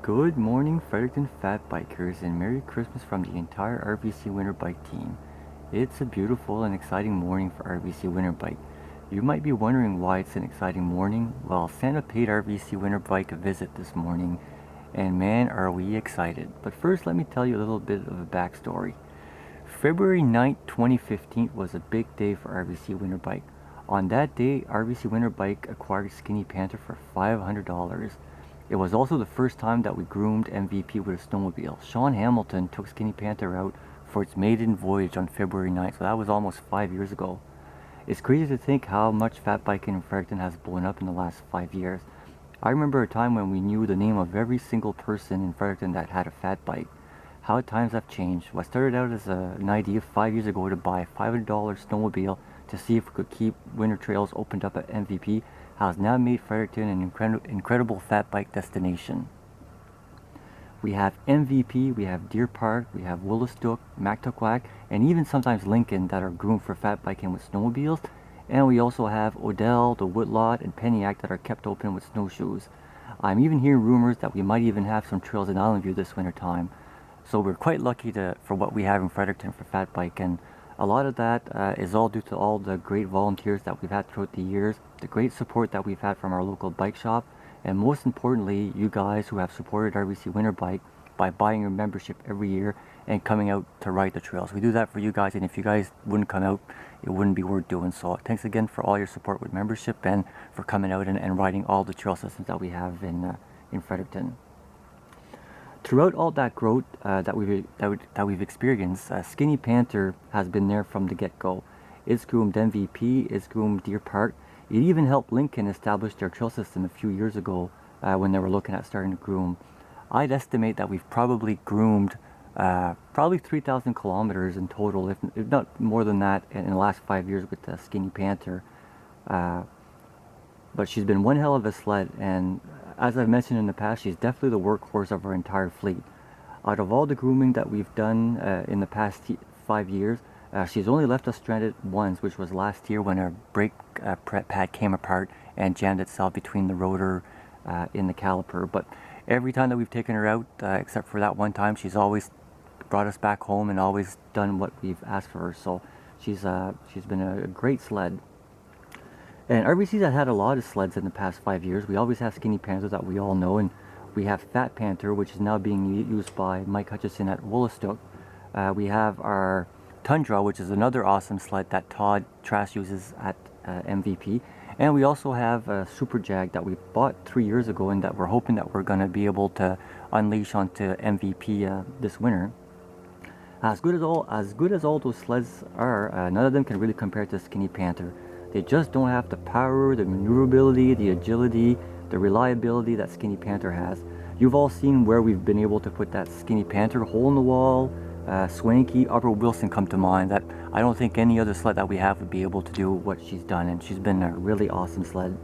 Good morning, Fredericton Fat Bikers, and Merry Christmas from the entire RVC Winter Bike team. It's a beautiful and exciting morning for RVC Winter Bike. You might be wondering why it's an exciting morning. Well, Santa paid RVC Winter Bike a visit this morning, and man, are we excited. But first, let me tell you a little bit of a backstory. February 9th, 2015 was a big day for RVC Winter Bike. On that day, RVC Winter Bike acquired Skinny Panther for $500. It was also the first time that we groomed MVP with a snowmobile. Sean Hamilton took Skinny Panther out for its maiden voyage on February 9th, so that was almost 5 years ago. It's crazy to think how much fat biking in Fredericton has blown up in the last 5 years. I remember a time when we knew the name of every single person in Fredericton that had a fat bike. How times have changed. What started out as an idea 5 years ago to buy a $500 snowmobile to see if we could keep winter trails opened up at MVP has now made Fredericton an incredible fat bike destination. We have MVP, we have Deer Park, we have Willistook, Mactuquac, and even sometimes Lincoln that are groomed for fat biking with snowmobiles. And we also have Odell, the Woodlot, and Peniac that are kept open with snowshoes. I'm even hearing rumors that we might even have some trails in Island View this winter time. So we're quite lucky for what we have in Fredericton for fat bike, and a lot of that is all due to all the great volunteers that we've had throughout the years, the great support that we've had from our local bike shop, and most importantly, you guys who have supported RVC Winter Bike by buying your membership every year and coming out to ride the trails. We do that for you guys, and if you guys wouldn't come out, it wouldn't be worth doing. So thanks again for all your support with membership and for coming out and riding all the trail systems that we have in Fredericton. Throughout all that growth that we've experienced, Skinny Panther has been there from the get-go. It's groomed MVP, it's groomed Deer Park. It even helped Lincoln establish their trail system a few years ago when they were looking at starting to groom. I'd estimate that we've probably groomed probably 3,000 kilometers in total, if not more than that, in the last 5 years with the Skinny Panther. But she's been one hell of a sled, and as I've mentioned in the past, she's definitely the workhorse of our entire fleet. Out of all the grooming that we've done in the past 5 years, she's only left us stranded once, which was last year when our brake pad came apart and jammed itself between the rotor in the caliper. But every time that we've taken her out, except for that one time, she's always brought us back home and always done what we've asked for her. So she's been a great sled. And RVC's had a lot of sleds in the past 5 years. We always have Skinny Panther that we all know, and we have Fat Panther, which is now being used by Mike Hutchison at Willistook. We have our Tundra, which is another awesome sled that Todd Trask uses at MVP. And we also have a Super Jag that we bought 3 years ago and that we're hoping that we're going to be able to unleash onto MVP this winter. As good as all those sleds are, none of them can really compare to Skinny Panther. They just don't have the power, the maneuverability, the agility, the reliability that Skinny Panther has. You've all seen where we've been able to put that Skinny Panther, Hole in the Wall, Swanky, Upper Wilson come to mind. That I don't think any other sled that we have would be able to do what she's done, and she's been a really awesome sled.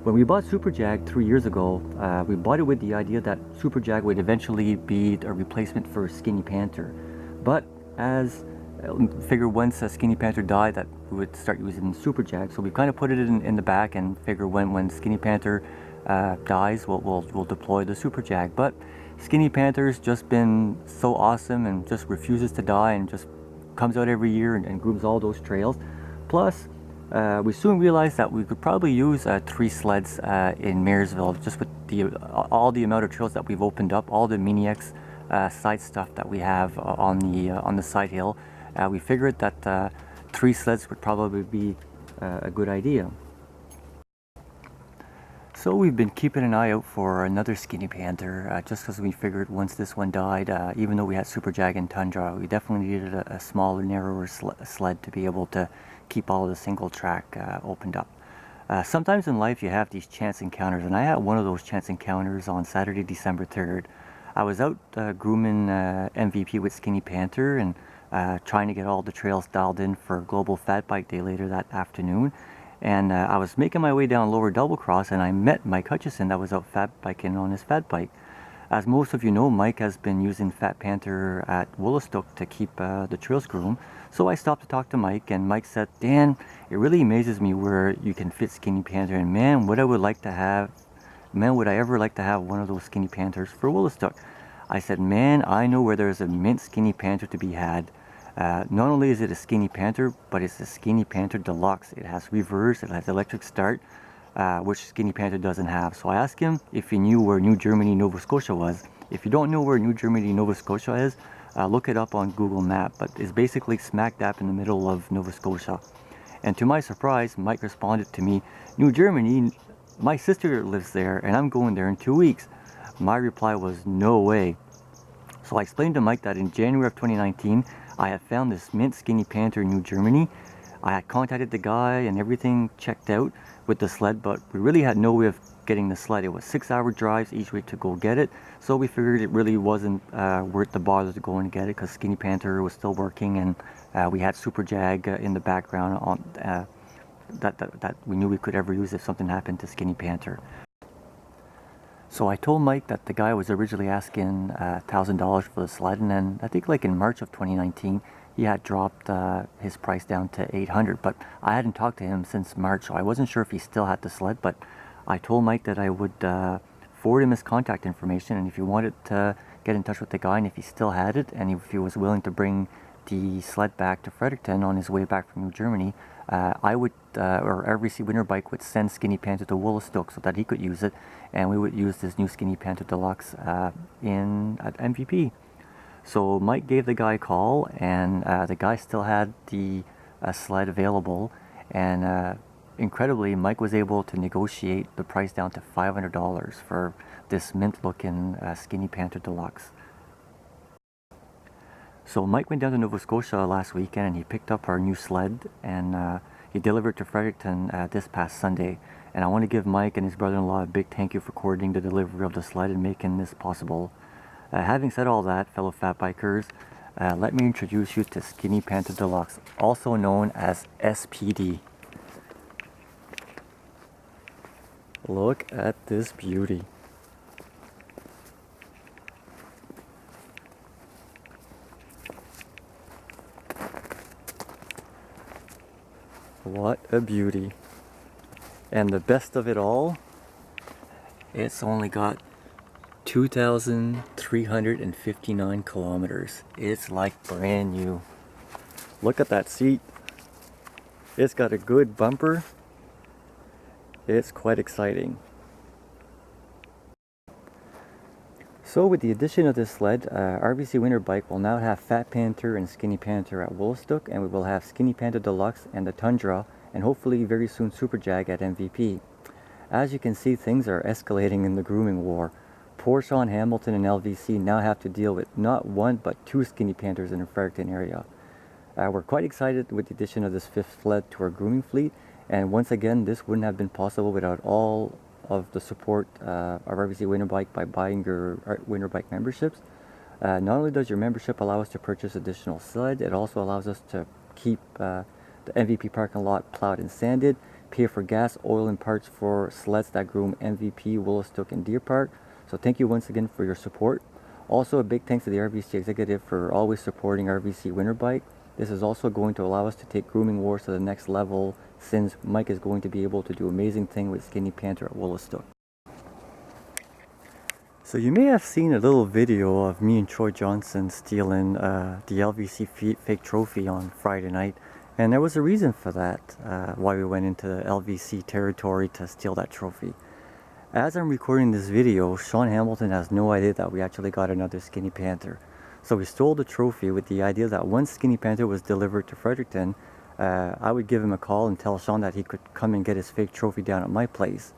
When we bought Super Jag 3 years ago, we bought it with the idea that Super Jag would eventually be a replacement for Skinny Panther. But as figure once Skinny Panther died that we would start using Super Jag, so we kind of put it in the back and figure when Skinny Panther dies, we'll deploy the Super Jag. But Skinny Panther's just been so awesome and just refuses to die and just comes out every year and grooms all those trails. Plus, we soon realized that we could probably use 3 sleds in Marysville, just with all the amount of trails that we've opened up, all the Mini X side stuff that we have on the side hill. We figured that 3 sleds would probably be a good idea. So we've been keeping an eye out for another Skinny Panther, just because we figured once this one died, even though we had Super Jag and Tundra, we definitely needed a smaller, narrower sled to be able to keep all the single track opened up. Sometimes in life you have these chance encounters, and I had one of those chance encounters on Saturday, December 3rd. I was out grooming MVP with Skinny Panther and trying to get all the trails dialed in for Global Fat Bike Day later that afternoon. And I was making my way down Lower Double Cross, and I met Mike Hutchison that was out fat biking on his fat bike. As most of you know, Mike has been using Fat Panther at Willistook to keep the trails groomed. So I stopped to talk to Mike, and Mike said, "Dan, it really amazes me where you can fit Skinny Panther, and man, what I would like to have man, would I ever like to have one of those Skinny Panthers for Woolastook. I said, man, I know where there's a mint Skinny Panther to be had. Not only is it a Skinny Panther, but it's a Skinny Panther Deluxe. It has reverse, it has electric start, which Skinny Panther doesn't have. So I asked him if he knew where New Germany, Nova Scotia was. If you don't know where New Germany, Nova Scotia is, look it up on Google Map, but it's basically smack dab in the middle of Nova Scotia. And to my surprise, Mike responded to me, New Germany, my sister lives there and I'm going there in 2 weeks. My reply was, no way. So I explained to Mike that in January of 2019, I had found this mint Skinny Panther in New Germany. I had contacted the guy and everything checked out with the sled, but we really had no way of getting the sled. It was 6-hour drives each way to go get it, so we figured it really wasn't worth the bother to go and get it because Skinny Panther was still working, and we had Super Jag in the background on that we knew we could ever use if something happened to Skinny Panther. So I told Mike that the guy was originally asking $1,000 for the sled, and then I think like in March of 2019 he had dropped his price down to $800, but I hadn't talked to him since March, so I wasn't sure if he still had the sled. But I told Mike that I would forward him his contact information, and if he wanted to get in touch with the guy and if he still had it and if he was willing to bring the sled back to Fredericton on his way back from New Germany, I would, or RVC Winter Bike would send Skinny Panther to Woolastook so that he could use it, and we would use this new Skinny Panther Deluxe at MVP. So Mike gave the guy a call, and the guy still had the sled available, and incredibly, Mike was able to negotiate the price down to $500 for this mint-looking Skinny Panther Deluxe. So Mike went down to Nova Scotia last weekend and he picked up our new sled, and he delivered to Fredericton this past Sunday. And I want to give Mike and his brother-in-law a big thank you for coordinating the delivery of the sled and making this possible. Having said all that, fellow fat bikers, let me introduce you to Skinny Panther Deluxe, also known as SPD. Look at this beauty. What a beauty. And the best of it all, it's only got 2,359 kilometers. It's like brand new. Look at that seat. It's got a good bumper. It's quite exciting. So with the addition of this sled, RVC Winter Bike will now have Fat Panther and Skinny Panther at Woolastook, and we will have Skinny Panther Deluxe and the Tundra, and hopefully very soon Super Jag at MVP. As you can see, things are escalating in the grooming war. Poor Sean Hamilton and LVC now have to deal with not one but 2 Skinny Panthers in the Fredericton area. We're quite excited with the addition of this 5th sled to our grooming fleet, and once again, this wouldn't have been possible without all of the support of RVC Winter Bike by buying your Winter Bike memberships. Not only does your membership allow us to purchase additional sled, it also allows us to keep the MVP parking lot plowed and sanded, pay for gas, oil, and parts for sleds that groom MVP, Woolastook, and Deer Park. So thank you once again for your support. Also, a big thanks to the RVC executive for always supporting RVC Winter Bike. This is also going to allow us to take grooming wars to the next level, since Mike is going to be able to do amazing thing with Skinny Panther at Woolastook. So you may have seen a little video of me and Troy Johnson stealing the LVC fake trophy on Friday night, and there was a reason for that, why we went into the LVC territory to steal that trophy. As I'm recording this video, Sean Hamilton has no idea that we actually got another Skinny Panther. So we stole the trophy with the idea that once Skinny Panther was delivered to Fredericton, I would give him a call and tell Sean that he could come and get his fake trophy down at my place.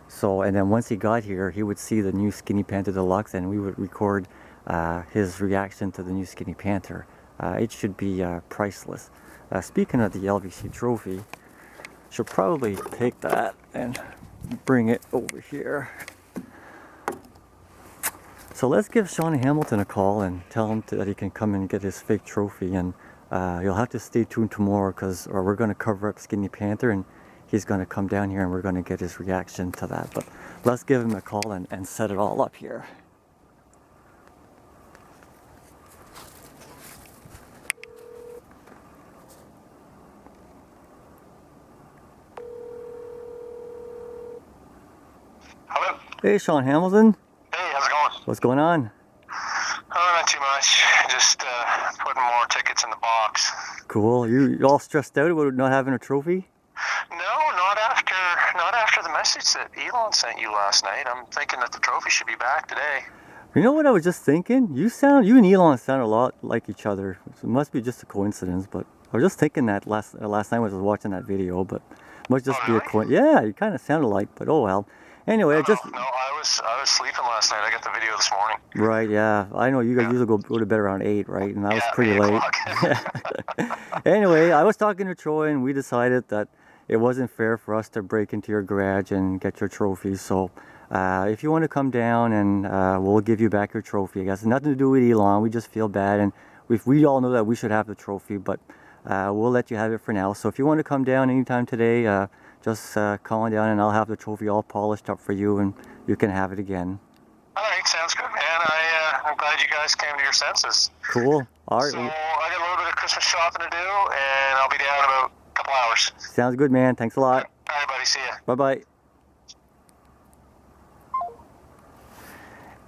So, and then once he got here, he would see the new Skinny Panther Deluxe, and we would record his reaction to the new Skinny Panther. It should be priceless. Speaking of the LVC trophy, should probably take that and bring it over here. So let's give Sean Hamilton a call and tell him that he can come and get his fake trophy, and you'll have to stay tuned tomorrow because we're going to cover up Skinny Panther and he's going to come down here and we're going to get his reaction to that. But let's give him a call and set it all up here. Hello? Hey, Sean Hamilton. Hey, how's it going? What's going on? Oh, not too much. Just putting more tickets in the box. Cool. You all stressed out about not having a trophy? No, not after the message that Elon sent you last night. I'm thinking that the trophy should be back today. You know what I was just thinking? You and Elon sound a lot like each other. So it must be just a coincidence, but I was just thinking that last night when I was watching that video, but it must just Oh, be a really? coincidence. Yeah, you kind of sound alike, but oh well. Anyway, No, I was sleeping last night. I got the video this morning. right, yeah. I know you guys Yeah. usually go to bed around 8, right? And I was Yeah, pretty 8 late. o'clock. Anyway, I was talking to Troy and we decided that it wasn't fair for us to break into your garage and get your trophy. So if you want to come down and we'll give you back your trophy. I guess nothing to do with Elon. We just feel bad and we all know that we should have the trophy, but we'll let you have it for now. So if you want to come down anytime today, just call on down and I'll have the trophy all polished up for you and you can have it again. All right, sounds good, man. I'm glad you guys came to your senses. Cool. All right. So I got a little bit of Christmas shopping to do, and I'll be down in about a couple hours. Sounds good, man. Thanks a lot. All right, buddy. See ya. Bye-bye.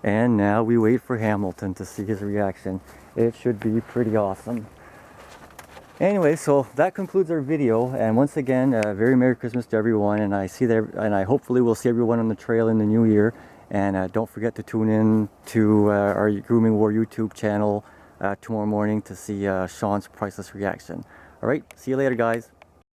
And now we wait for Hamilton to see his reaction. It should be pretty awesome. Anyway, so that concludes our video. And once again, very Merry Christmas to everyone. And I hopefully will see everyone on the trail in the new year. And don't forget to tune in to our Grooming War YouTube channel tomorrow morning to see Sean's priceless reaction. All right, see you later, guys.